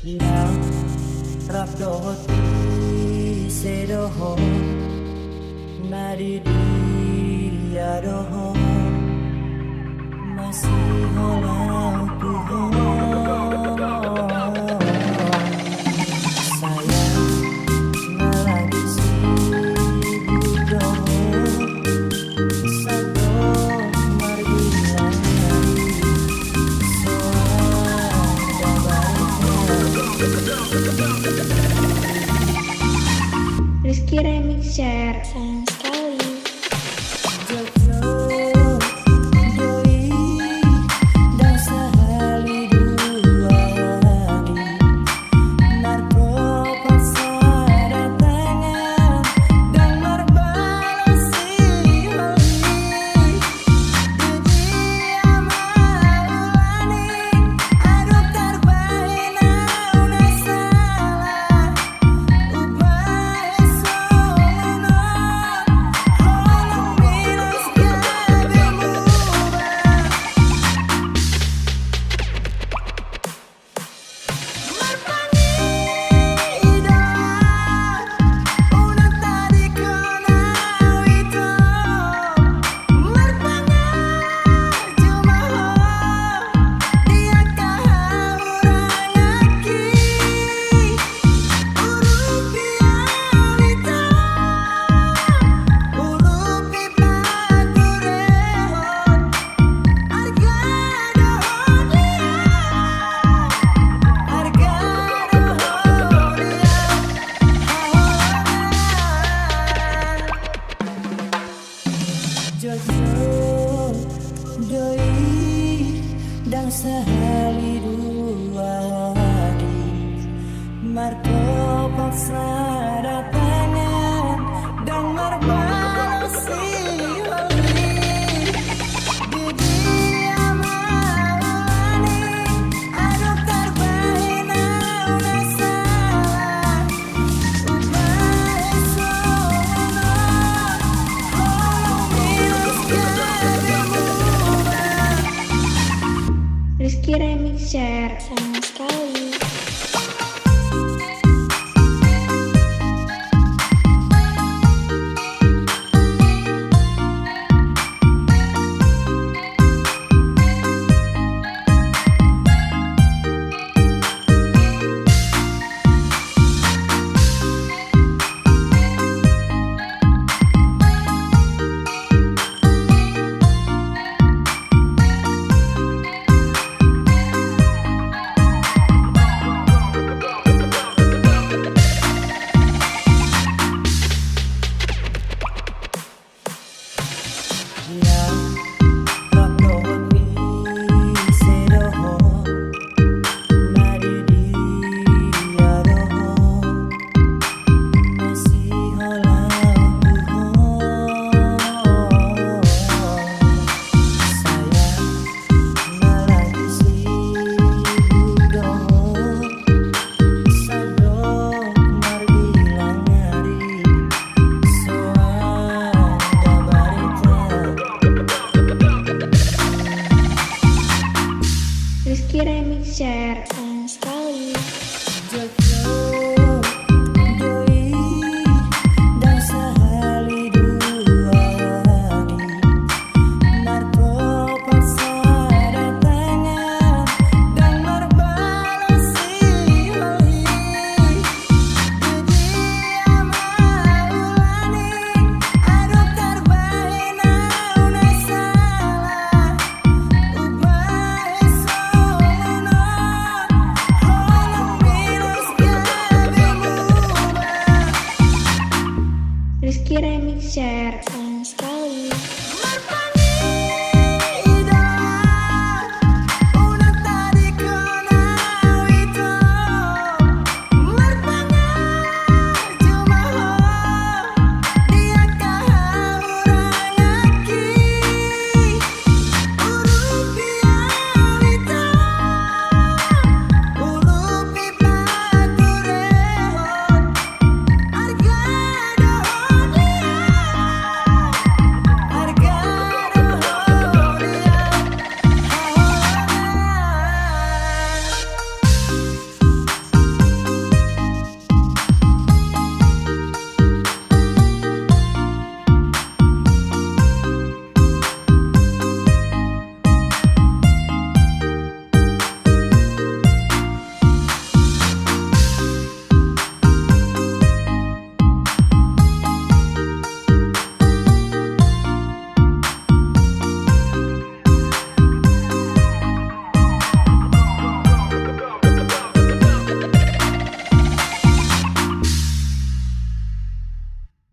Yang rap dohoti sedoho nadi dia doho masih holau tuho sayang nalagi sibuk doho satu margilan Rizky Remixer, sayang sekali. Jojo doi dan sehari dua hari Marco paksa datangan dan merbalasi holi dia maulani aduk terbahina una salah ubah solono holong minus gabi mubah marpangi idola una tadi kenal itu marpanga cuma dia kahurang aki urupi alita urupi pakurehon harga dohon dia harga dohon dia Jojo doi dan sehari dua hari Marco paksa datangan dan merbalasi holi dia maulani aduk terbahina una salah ubah solono holong minus gabi mubah Rizky Remixer, sayang sekali. Yang rap dohoti sedoho nadi dia doho masih holau tuho sayang nalagi sibuk doho sado margilang hari soal barita Rizky Remixer,